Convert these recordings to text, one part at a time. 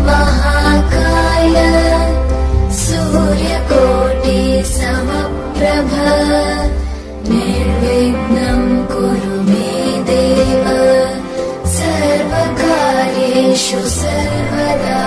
महाकाय सूर्यकोटि समप्रभ निर्विघ्नं कुरु मे देव सर्वकार्येषु सर्वदा।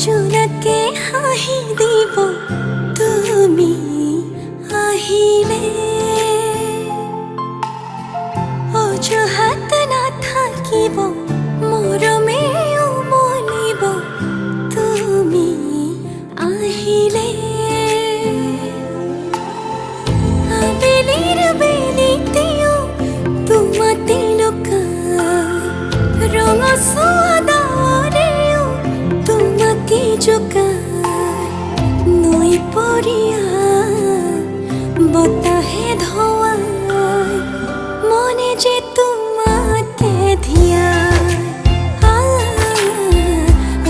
জোনাকে হাঁহি দিব তুমি আহিলে, অজুহাত নাথাকিব মৰমে উমলিব তুমি আহিলে। আবেলিৰ বেলিতেও তোমাতে লুকাই সুয়াদারেও তোমাকে জোগায় নই পরিয়া বতাহে ধোয়ায় মনে যে তোমাকে ধিয়ায়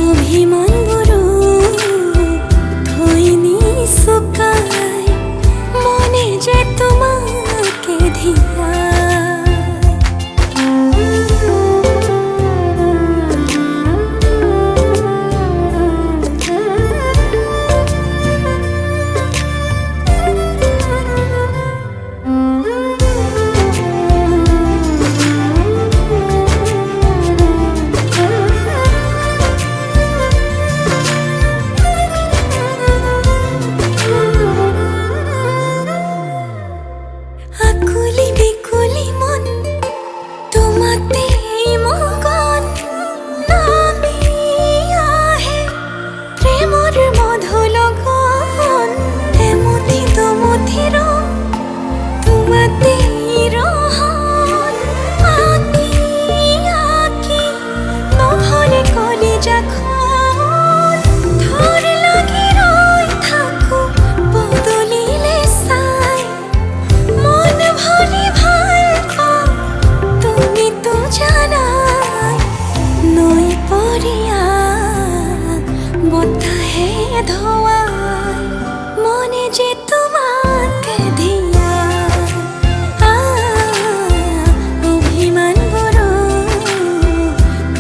অভিমান বুড়ো ধইনি শুকায় মনে যে তোমাকে ধিয়ায় আকুলি বিকুলি মন তোমাতেই মগন নামি আহে প্রেমর মধু লগন এমুঠি দুমুঠি রং তোমাতেই রহন আঁকি আঁকি নহলে কলিজা খন ধর লাগি রই থাকো বদলিলে চাই মন ভরি ভাল পাও তুমি তো জানাই নই পরিয়া বতাহে ধোয়ায় মনে যে তোমাকে ধিয়ায় অভিমান বুড়ো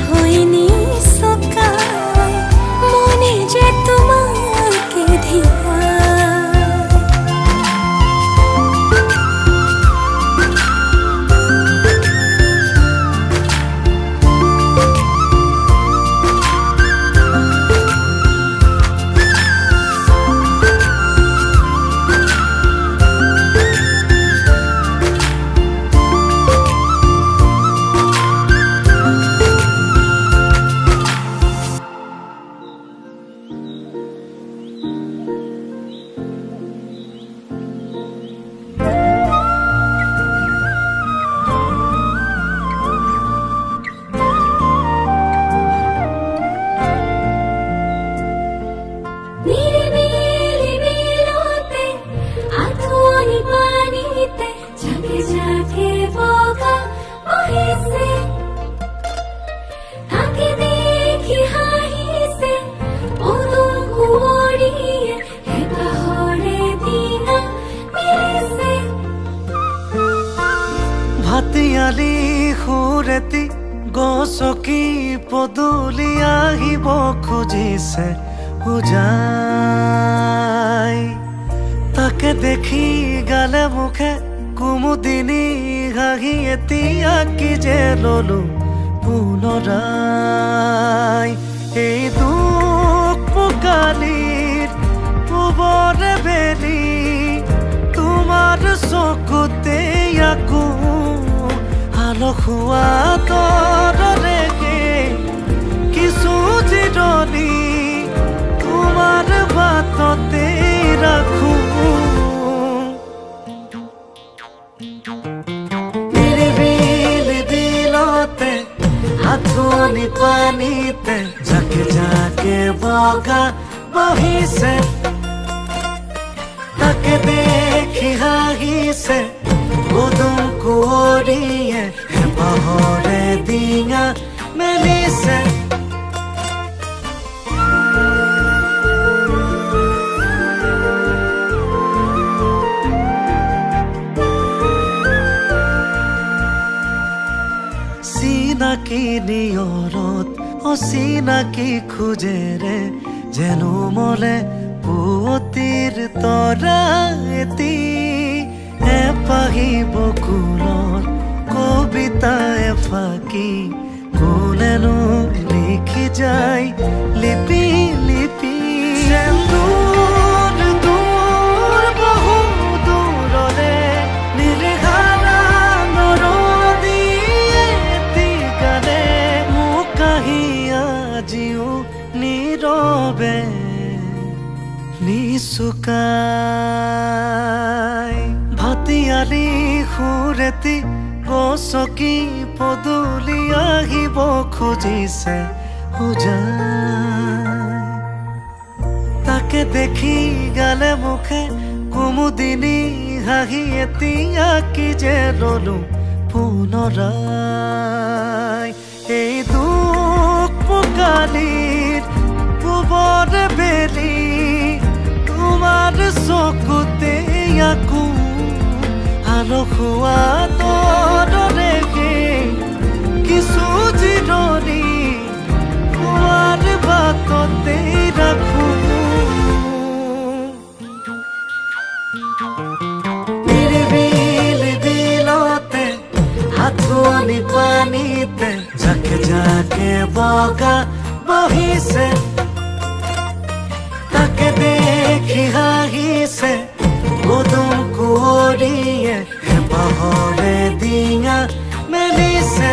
হইনি শুকায় মনে যে তোমাকে ধিয়ায় নিরিবিলি বিলোতে আধুনি পানিতে ঝাঁকে ঝাঁকে বগা বহিছে তাকে দেখি হাসিছে ওদম কুঁৱৰীয়ে হেঁপাহৰে দিনা মিলিছে ভাতিয়ালি সুৰেতি গছকি পদূলি আহিব খুজিছে উজাই তাকে দেখি গালে মুখে কুমুদিনী হাঁহি এতিয়া কি যে ললো পুনৰাই এই দুখ পোকালিৰ পূবৰে বেলি তোমাৰ চকুতে আকৌ আলসুৱা তৰৰে কিছু জিৰণি তোমাৰ বাটতে ৰাখো নিৰিবিলি বিলতে আঁঠুনি পানীতে ঝাঁকে ঝাঁকে বগা বহিছে তাকে দেখি হাঁহিছে উদুম কুঁৱৰীয়ে হেঁপাহৰে ডিঙা মেলিছে চিনাকি নিয়ৰত অচিনাকি খোজেৰে যেনো মলে পুৱতিৰ তৰা এটি এপাহি বকুলৰ কবিতা এফাকি কোনেনো লিখি যায় লিপি লিপি দূৰ বহু দূৰৰে নিৰ্ঘাৰা নৰদীয়ে এটি গানে মোক কাহি আজিও নীৰৱে নিচুকাই ভাতিয়ালি সুৰেতি গছকি পদূলি আহিব খুজিছে উজাই তাকে দেখি গালে মুখে কুমুদিনী হাঁহি এতিয়া কি যে ৰলো পুনৰাই এই দুখ পোকালিত পূবৰ বেলি তোমাৰ চকুতে আকো আলসুৱা দৰে কিছু জিৰণি তোমাৰ বাটতে ৰাখো নিৰিবিলি বিলতে হাতখনি পানীতে জাকে জাকে বগা বহিছে তাকে দেখি হাঁহিছে উদুম কুঁৱৰীয়ে হেঁপাহৰে ডিঙা মেলিছে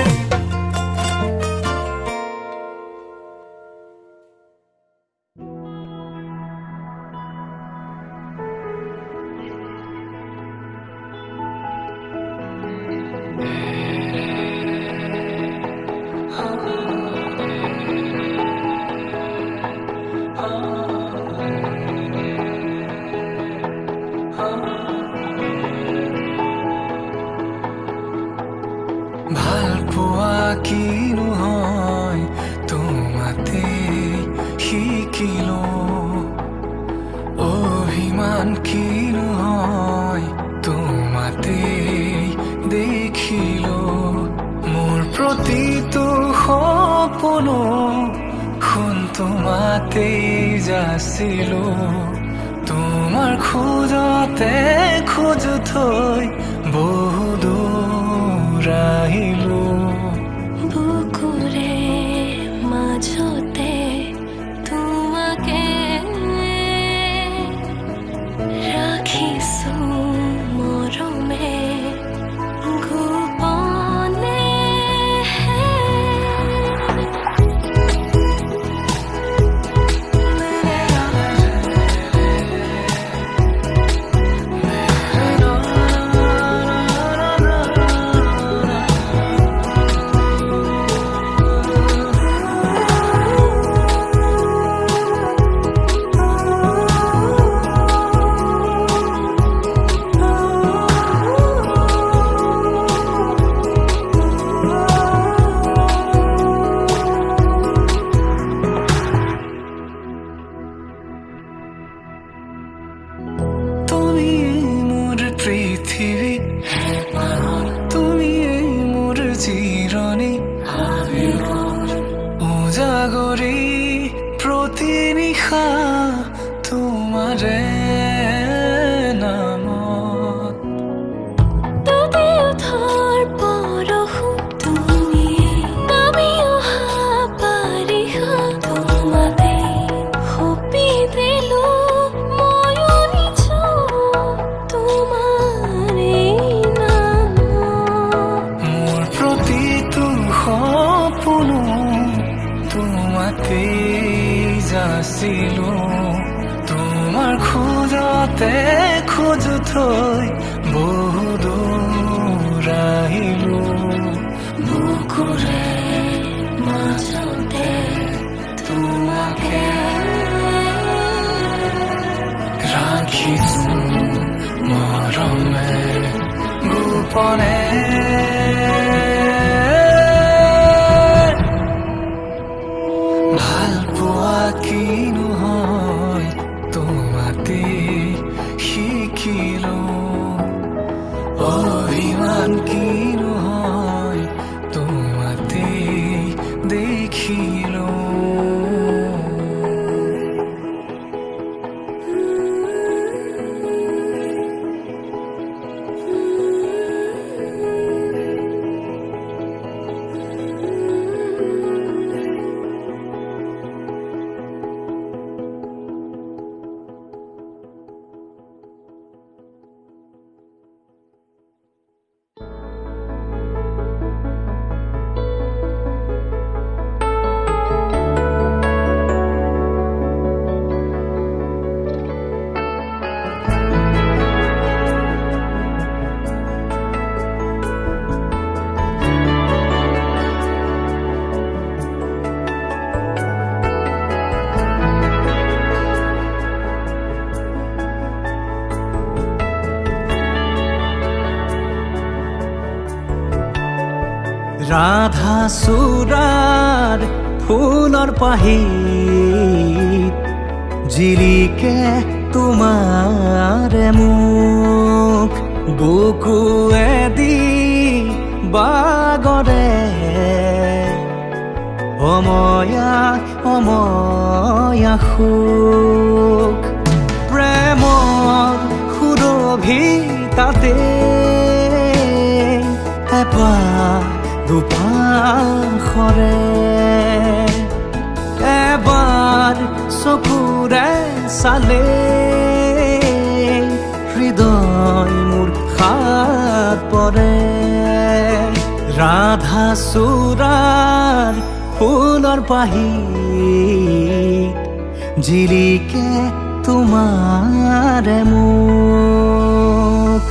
ভাল পোৱা কিনো হয় তোমাতে শিকিলো অভিমান কিনো হয় তোমাতে দেখিলো মোৰ প্ৰতিটো সপোনো শুন তোমাতে যাচিলো তোমাৰ খোজতে খোজ থৈ বহু দূৰ আহিলো বুকুৰে মাজতে তোমাকে ৰাখিছো মৰমে গোপনে তুমি মোৰ পৃথিৱী তুমি মোৰ জিৰণি উজাগৰি প্ৰতি নিশা তোমাৰে নামত তুমি উঠাৰ পৰশু তুমি নামি অহা বাৰিষা তোমাতে সপি দিলো ময়ো নিজ তোমাৰে নামত মোৰ প্ৰতিটো সপোনো তোমাতে যাচিলো তোমাৰ খোজতে খোজ থৈ বহু দূৰ আহিলো বুকুৰে মাজতে তোমাকে ৰাখিছো মৰমে গোপনে ভাল পোৱা কিনো হয় তোমাতে শিকিলো অভিমান কিনো হয় তোমাতে দেখিলো ৰাধা চূড়াৰ ফুলৰ পাহিত জিলিকে তোমাৰে মুখ বুকুৱেদি বাগৰে অময়া অময়া সুখ প্ৰেমৰ সুৰভিতাতে এবাৰ দুপাশৰে এবাৰ চকুৰে চালে হৃদয় মোৰ হাত পৰে ৰাধা চূড়াৰ ফুলৰ পাহিত জিলিকে তোমাৰে মুখ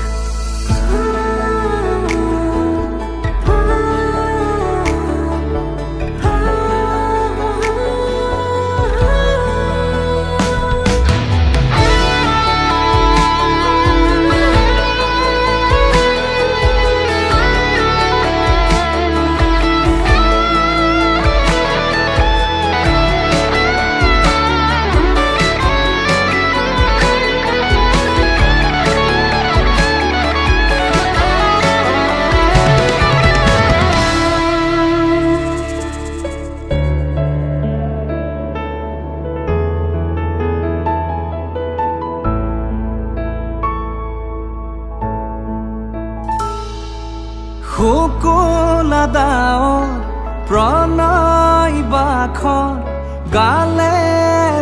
শুকুলা দাৱৰ প্ৰণয় বাখৰ গালে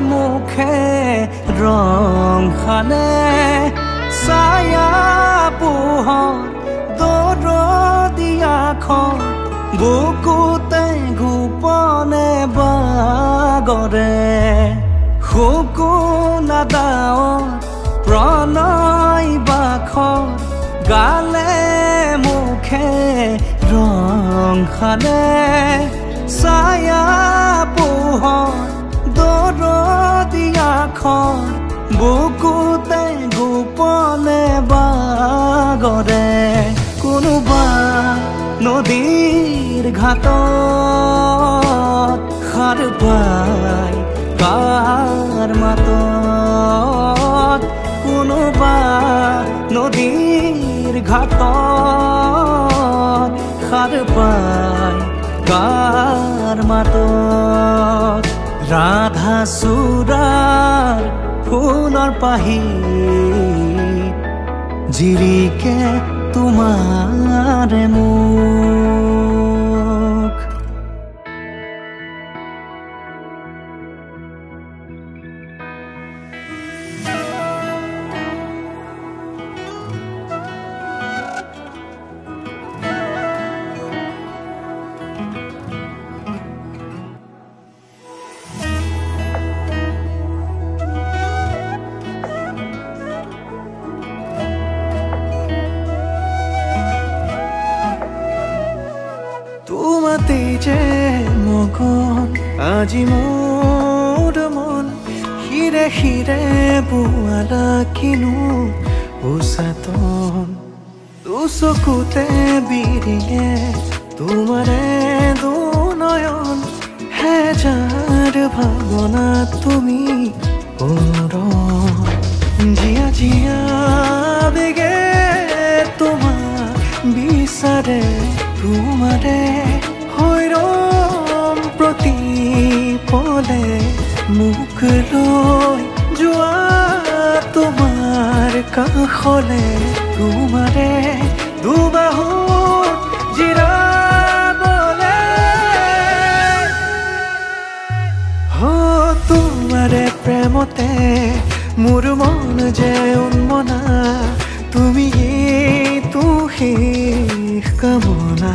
মুখে ৰং সানে ছায়া পোহৰ দৰদিয়াখন বুকুতে গোপনে বাগৰে শুকুলা দাৱৰ প্ৰণয় বাখৰ গালে মুখে ৰং সানে ছায়া পোহৰ দৰদিয়াখন বুকুতে গোপনে বাগৰে কোনোবা নদীৰ ঘাটত সাৰ পাই কাৰ মাতত কোনোবা নদীৰ ঘাটত সাৰ পাই কাৰ মাতত ৰাধা চূড়াৰ ফুলৰ পাহিত জিলিকে তোমাৰে মুখ তোমাতে যে মগন আজি মোৰ মন হিৰে হিৰে বোৱালা কিনো উচাতন দুচকুতে বিৰিঙে তোমাৰে দুনয়ন হেজাৰ ভাৱনা তুমি জিয়া জিয়া বেগে তোমাক বিচাৰে তোমাৰে হৈৰম প্ৰতিপলে মুখ লৈ যোৱা তোমাৰ কাষলে তোমাৰে দুবাহুত জিৰাবলে তোমাৰে প্ৰেমতে মোৰ মন যে উন্মনা তুমি শেষ কামনা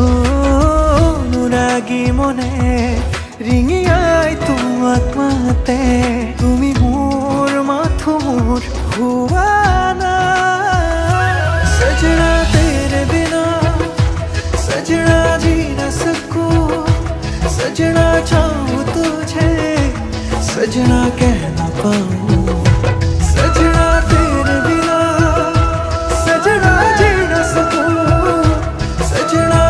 অনুৰাগী মনে ৰিঙিয়াই তোমাক মাতে তুমি মোৰ মাথো মোৰ হুৱানা সজনা তেৰে বিনা সজনা जी न सकूं सजना चाहूं तुझे सजना कह न पाऊं सजना तेरे बिना सजना जी न सकूं सजना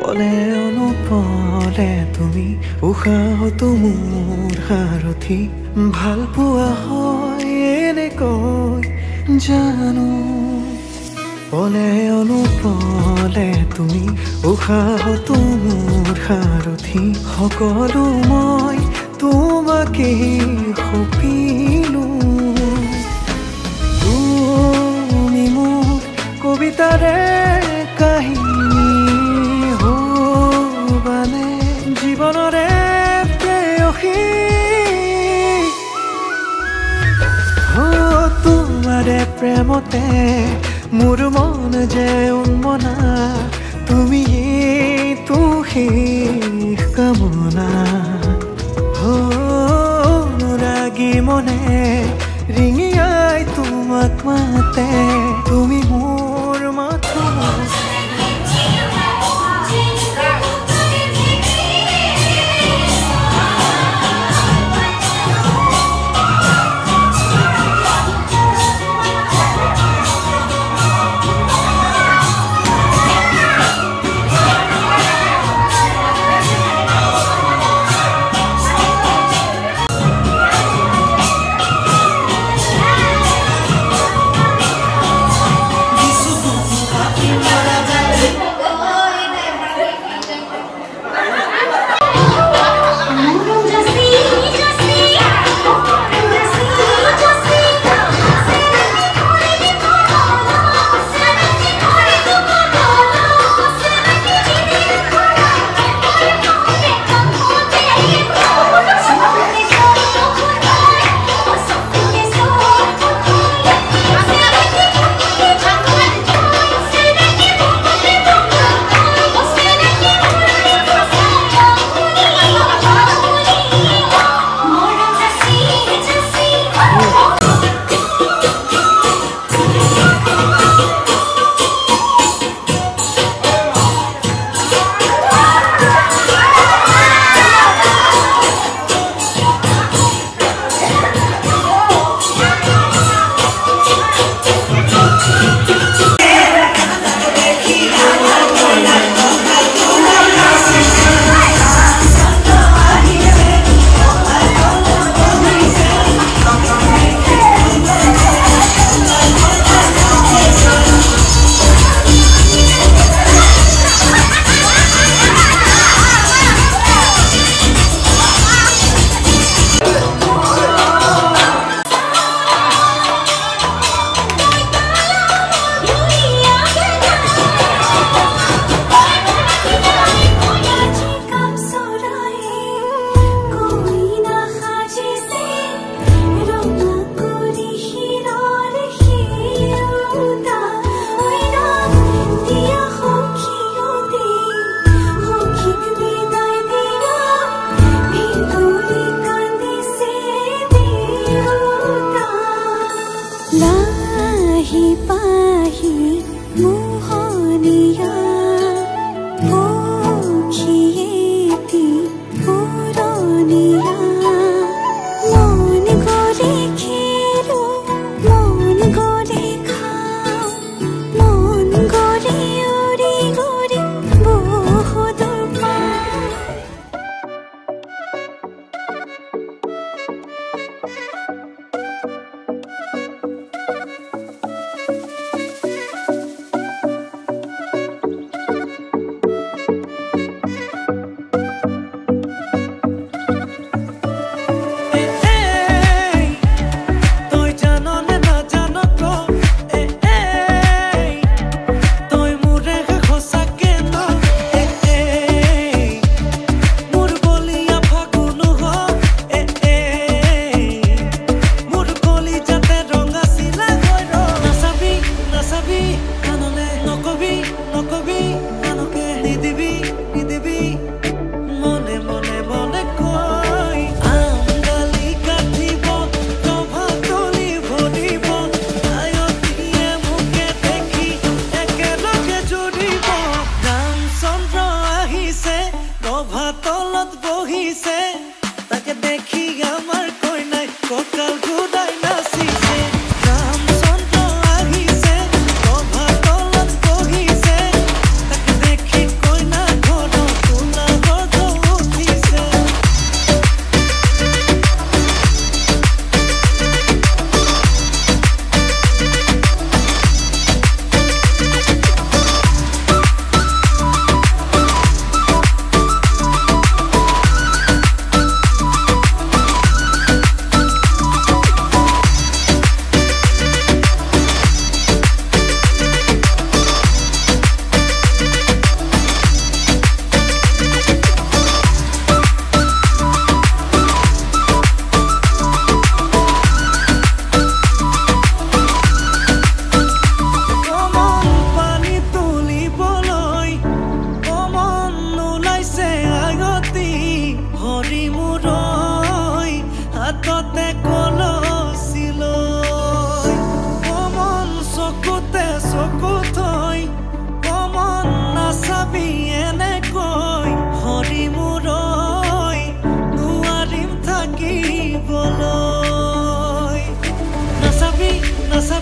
পলে অনুপলে তুমি উশাহতো মোৰ সাৰথি ভাল পোৱা হয় এনেকৈ জানো পলে অনুপলে তুমি উশাহতো মোৰ সাৰথি সকলো মই তোমাকে সপিলো তুমি মোৰ কবিতাৰে কাহিনী হবানে জীৱনৰে প্ৰেয়সী তোমাৰে প্ৰেমতে মোৰ মন যে উন্মনা তুমি শেষ কামনা অনুৰাগী মনে ৰিঙিয়াই তোমাক মাতে তুমি মোৰ মাথো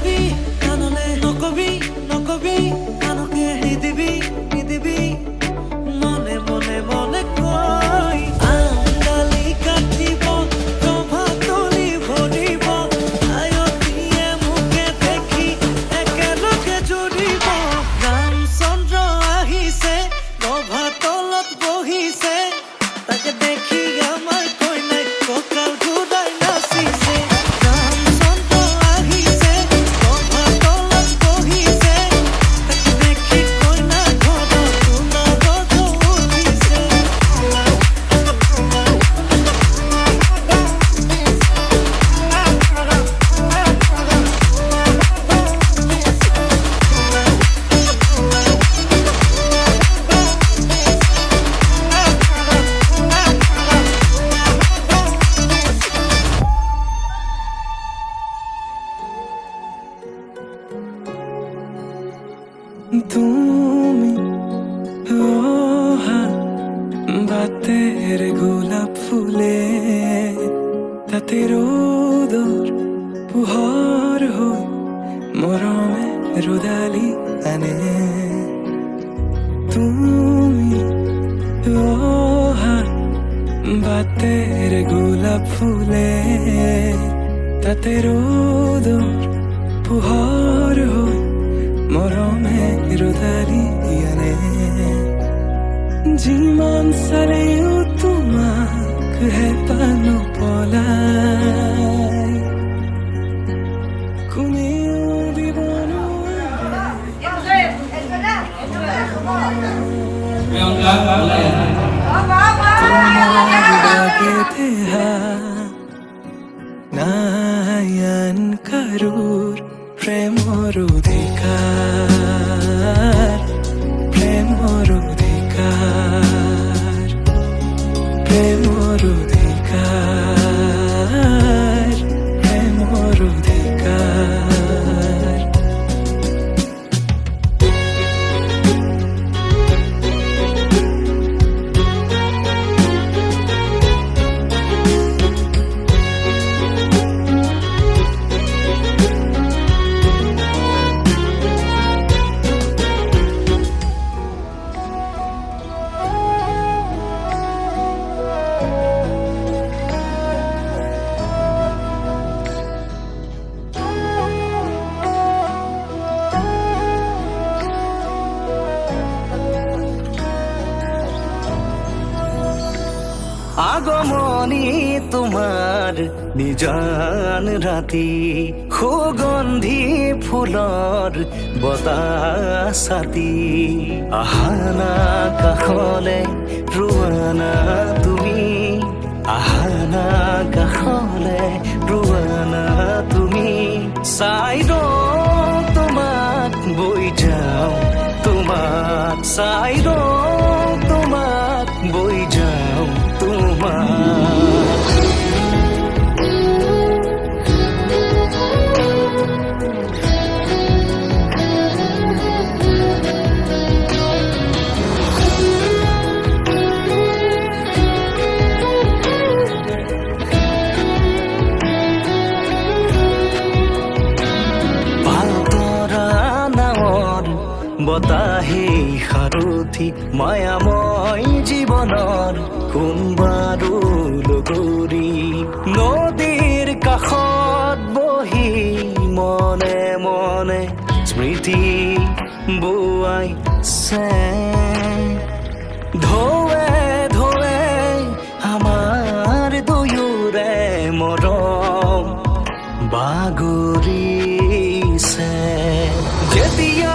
নকবি কানলে নকবি নকবি কানকে নিদিবি নিদিবি মনে মনে মনে কই আঙালি কাটিব প্ৰভাতলি ভৰিব আয়তিয়ে মুখে দেখি একেলগে জুৰিব ৰামচন্দ্ৰ আহিছে প্ৰভাতলত বহিছে তাকে দেখি আমাৰ কইনাই কঁকাল ঘূৰাই নাচিছে ৰামচন্দ্ৰ আহিছে প্ৰভাতলত বহিছে তাকে দেখি কইনা ঘৰত সোণাগজ উঠিছে তুমি অহা বাতেৰ গোলাপ ফুলে তাতে ৰোদৰ পোহৰ হৈ মৰমে ৰুদালি আনে তুমি অহা বাতেৰ গোলাপ ফুলে তাতে ৰ'দৰ পোহৰ হৈ মৰমে ৰুদালি আনে যিমান চালেও তোমাক হেঁপাহ নপলাই কোনেও দিব নায়ান কাৰোৰ প্ৰেমৰ অধিকাৰ প্ৰেমৰ অধিকাৰ প্ৰেমৰ অধিকাৰ প্ৰেমৰ অধিকাৰ আগমনী তোমাৰ নিজান ৰাতি সুগন্ধি ফুলৰ বতাহ ছাতি আহানা কাষলে ৰোৱানা তুমি আহানা কাষলে ৰোৱানা তুমি চাই তোমাক বৈ যাওঁ তোমাক চাই তোমাক বৈ যাওঁ বতাহে সাৰথি মায়াময় জীৱনৰ কোনবাৰো লগৰী নদীৰ কাষত বহি মনে মনে স্মৃতি বোৱাইছে ঢৌৱে ঢৌৱে আমাৰ দুয়োৰে মৰম বাগৰিছে যেতিয়া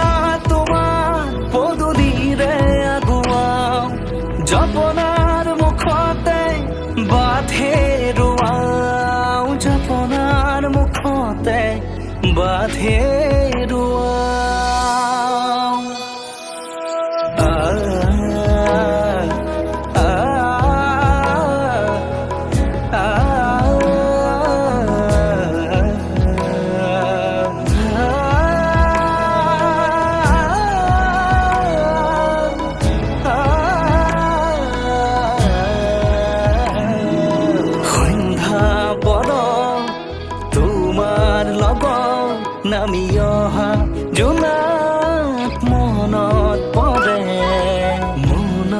জপনাৰ মুখতে বাধে ৰোৱাও জপনাৰ মুখতে বাধে নামি অহা জোনাক মনত পৰে মন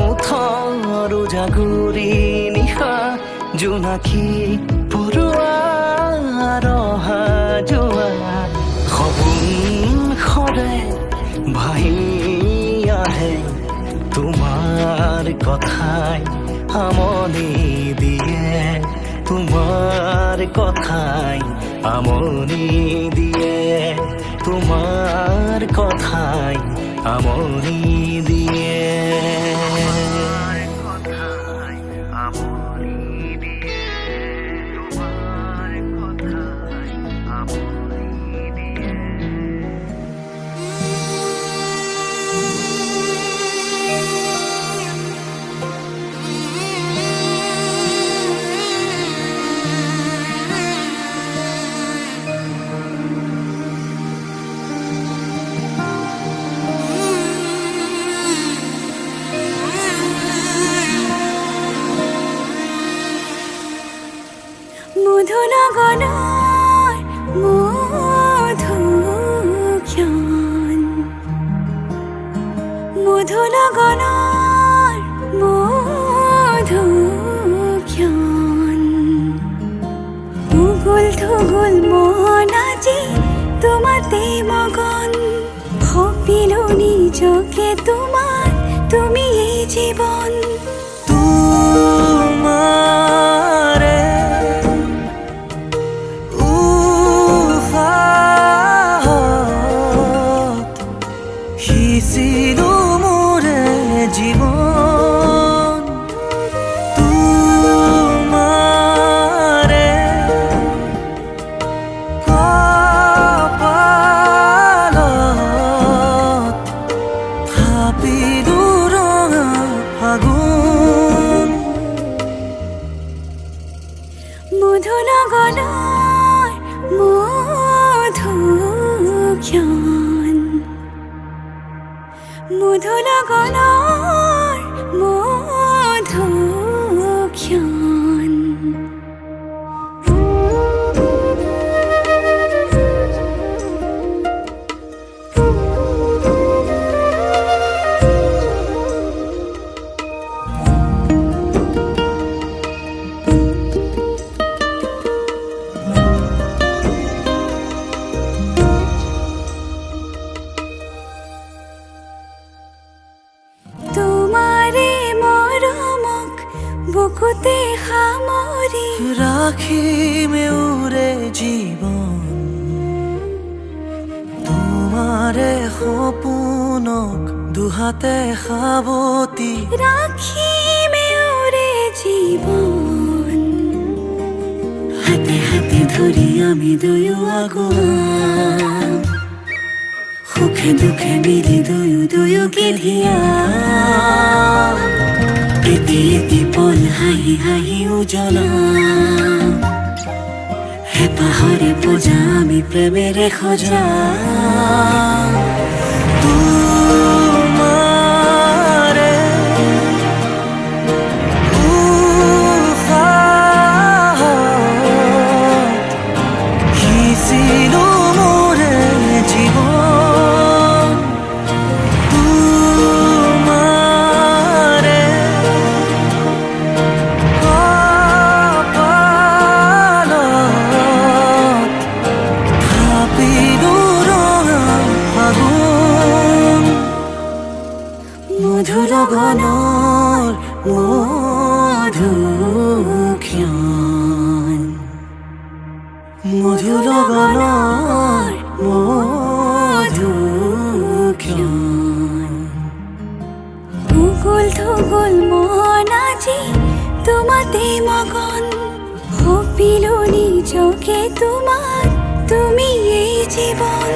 উঠৰ উজাগৰি নিশা জোনাকী পৰুৱা ৰহা যোৱা সপোন সৰে ভাহি আহে তোমাৰ কথাই আমনি দিয়ে তোমাৰ কথাই আমনি দিয়ে তোমাৰ কথাই আমনি দিয়ে মধুনগনৰ মধুক্ষণ মধুনগনৰ মধুক্ষণ উগুল থুগুল মন আজি তোমাতে মগন সপিলো নিজকে তোমাৰ তুমি এই জীৱন তোমাৰে সিঁচিলো মোৰে জীৱন তোমাৰে কপালত থাপিলো ৰঙা ফাগুন মধুনগৰৰ মধুক্ষণ মধুনগৰৰ মধুক্ষণ বুকুতে সামৰি ৰাখিমে উৰে জীৱন তোমাৰে সপোনক দুহাতে সাৱতি ৰাখিমে উৰে জীৱন হাতে হাতে ধৰি আমি দুয়ো আগুৱাম সুখে দুখে মিলি দুয়োকে ধিয়াম এটি এটি পল হাঁহি হাঁহি উজ্বলাম হেঁপাহৰে পূজা আমি প্ৰেমেৰে সজাম তোমাৰে উশাহত সিঁচিলো মোৰে জীৱন তোমাৰে কপালত থাপিলো ৰঙা ফাগুন মধুনগৰৰ মধুক্ষণ মধুনগৰৰ মধুক্ষণ উগুল থুগুল মন আজি তোমাতে মগন সপিলো নিজকে তোমাৰ তুমি এই জীৱন